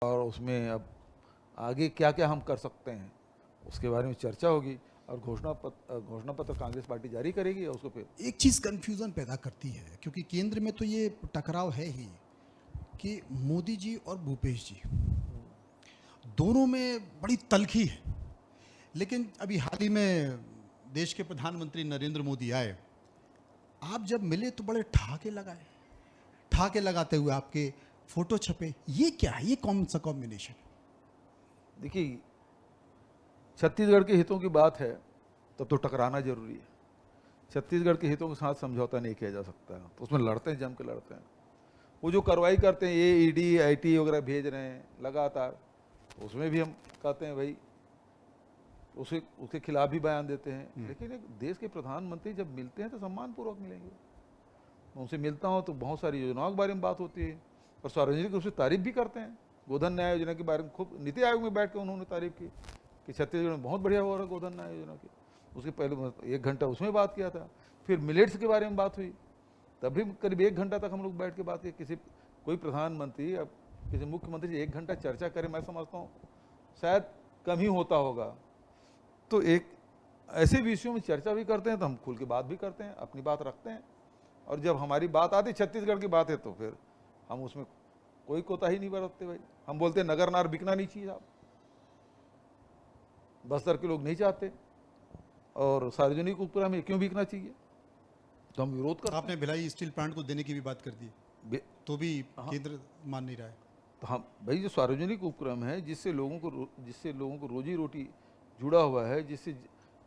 और उसमें अब आगे क्या क्या हम कर सकते हैं उसके बारे में चर्चा होगी और घोषणा पत्र कांग्रेस पार्टी जारी करेगी और उसको फिर एक चीज़ कन्फ्यूज़न पैदा करती है, क्योंकि केंद्र में तो ये टकराव है ही कि मोदी जी और भूपेश जी दोनों में बड़ी तल्खी है। लेकिन अभी हाल ही में देश के प्रधानमंत्री नरेंद्र मोदी आए, आप जब मिले तो बड़े ठहाके लगाए, ठहाके लगाते हुए आपके फोटो छपे। ये क्या है, ये कौन सा कॉम्बिनेशन? देखिए, छत्तीसगढ़ के हितों की बात है तब तो टकराना जरूरी है। छत्तीसगढ़ के हितों के साथ समझौता नहीं किया जा सकता, तो उसमें लड़ते हैं, जम के लड़ते हैं। वो जो कार्रवाई करते हैं, ये ईडी आईटी वगैरह भेज रहे हैं लगातार, उसमें भी हम कहते हैं भाई उसके खिलाफ भी बयान देते हैं। लेकिन एक देश के प्रधानमंत्री जब मिलते हैं तो सम्मानपूर्वक मिलेंगे। उनसे मिलता हूँ तो बहुत सारी योजनाओं के बारे में बात होती है और सार्वजनिक रूप से तारीफ भी करते हैं। गोधन न्याय योजना के बारे में खूब नीति आयोग में बैठ कर उन्होंने तारीफ की कि छत्तीसगढ़ में बहुत बढ़िया हो रहा है गोधन न्याय योजना की। उसके पहले 1 घंटा उसमें बात किया था। फिर मिलेट्स के बारे में बात हुई, तब भी करीब 1 घंटा तक हम लोग बैठ के बात की। कोई प्रधानमंत्री अब किसी मुख्यमंत्री से 1 घंटा चर्चा करे, मैं समझता हूँ शायद कम ही होता होगा। तो एक ऐसे विषयों में चर्चा भी करते हैं तो हम खुल के बात भी करते हैं, अपनी बात रखते हैं। और जब हमारी बात आती छत्तीसगढ़ की बात है तो फिर हम उसमें कोई कोताही नहीं बरतते। भाई हम बोलते हैं नगर नार बिकना नहीं चाहिए साहब, बस्तर के लोग नहीं चाहते और सार्वजनिक उपक्रम में क्यों बिकना चाहिए, तो हम विरोध करते हैं। आपने भिलाई स्टील प्लांट को देने की भी बात कर दी, तो भी केंद्र मान नहीं रहा है। तो हम भाई जो सार्वजनिक उपक्रम है जिससे लोगों को रोजी रोटी जुड़ा हुआ है, जिससे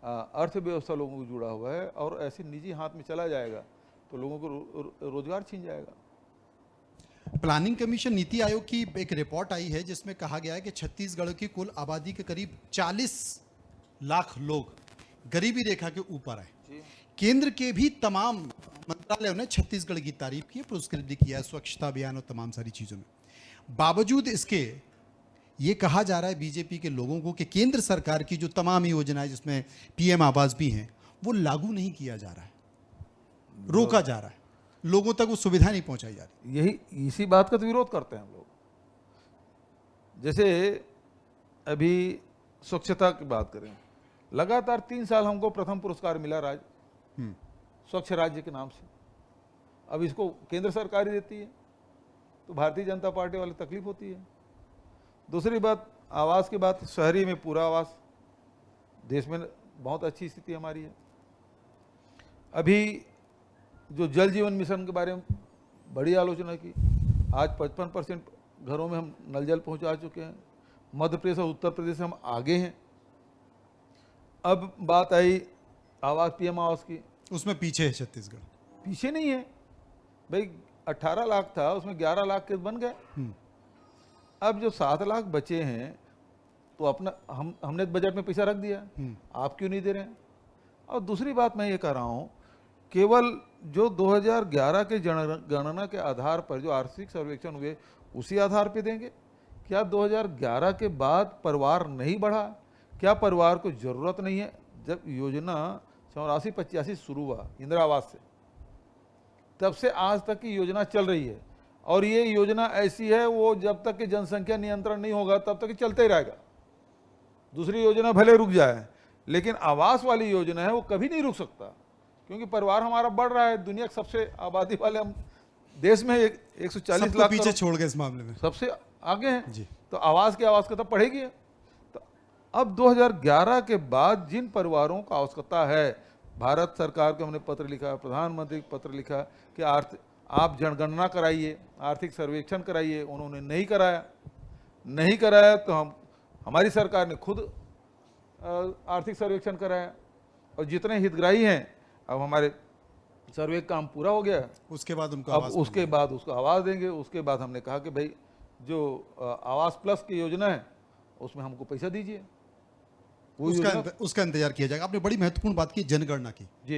अर्थव्यवस्था लोगों को जुड़ा हुआ है, और ऐसे निजी हाथ में चला जाएगा तो लोगों को रोजगार छीन जाएगा। प्लानिंग कमीशन नीति आयोग की एक रिपोर्ट आई है जिसमें कहा गया है कि छत्तीसगढ़ की कुल आबादी के करीब 40 लाख लोग गरीबी रेखा के ऊपर है। केंद्र के भी तमाम मंत्रालयों ने छत्तीसगढ़ की तारीफ की है, पुरस्कृत भी किया है स्वच्छता अभियान और तमाम सारी चीजों में। बावजूद इसके ये कहा जा रहा है बीजेपी के लोगों को कि केंद्र सरकार की जो तमाम योजनाएं जिसमें पीएम आवास भी हैं वो लागू नहीं किया जा रहा है, रोका जा रहा है, लोगों तक वो सुविधा नहीं पहुंचाई जा रही। इसी बात का तो विरोध करते हैं हम लोग। जैसे अभी स्वच्छता की बात करें, लगातार 3 साल हमको प्रथम पुरस्कार मिला स्वच्छ राज्य के नाम से। अब इसको केंद्र सरकार ही देती है तो भारतीय जनता पार्टी वाली तकलीफ होती है। दूसरी बात, आवास की बात, शहरी में पूरा आवास, देश में बहुत अच्छी स्थिति हमारी है। अभी जो जल जीवन मिशन के बारे में बड़ी आलोचना की, आज 55% घरों में हम नल जल पहुंचा चुके हैं। मध्य प्रदेश और उत्तर प्रदेश से हम आगे हैं। अब बात आई आवास, पीएम आवास की, उसमें पीछे है छत्तीसगढ़। पीछे नहीं है भाई, 18 लाख था उसमें 11 लाख के बन गए। अब जो 7 लाख बचे हैं तो अपना हमने बजट में पैसा रख दिया, आप क्यों नहीं दे रहे हैं? और दूसरी बात मैं ये कह रहा हूँ, केवल जो 2011 के जनगणना के आधार पर जो आर्थिक सर्वेक्षण हुए उसी आधार पे देंगे? क्या 2011 के बाद परिवार नहीं बढ़ा? क्या परिवार को जरूरत नहीं है? जब योजना 84-85 शुरू हुआ इंदिरा आवास से, तब से आज तक की योजना चल रही है। और ये योजना ऐसी है, वो जब तक कि जनसंख्या नियंत्रण नहीं होगा तब तक चलते ही रहेगा। दूसरी योजना भले रुक जाए, लेकिन आवास वाली योजना है वो कभी नहीं रुक सकता, क्योंकि परिवार हमारा बढ़ रहा है। दुनिया के सबसे आबादी वाले हम देश में 140 लाख पीछे छोड़ गए इस मामले में, सबसे आगे हैं जी। तो आवास की तो पड़ेगी है। तो अब 2011 के बाद जिन परिवारों को आवश्यकता है, भारत सरकार को हमने पत्र लिखा, प्रधानमंत्री को पत्र लिखा कि आप जनगणना कराइए, आर्थिक सर्वेक्षण कराइए, उन्होंने नहीं कराया तो हमारी सरकार ने खुद आर्थिक सर्वेक्षण कराया और जितने हितग्राही हैं, अब हमारे सर्वे का काम पूरा हो गया, उसके बाद उनको अब उसके बाद उसको आवाज़ देंगे। उसके बाद हमने कहा कि भाई जो आवास प्लस की योजना है उसमें हमको पैसा दीजिए, उसका इंतजार किया जाएगा। आपने बड़ी महत्वपूर्ण बात की जनगणना की। जी।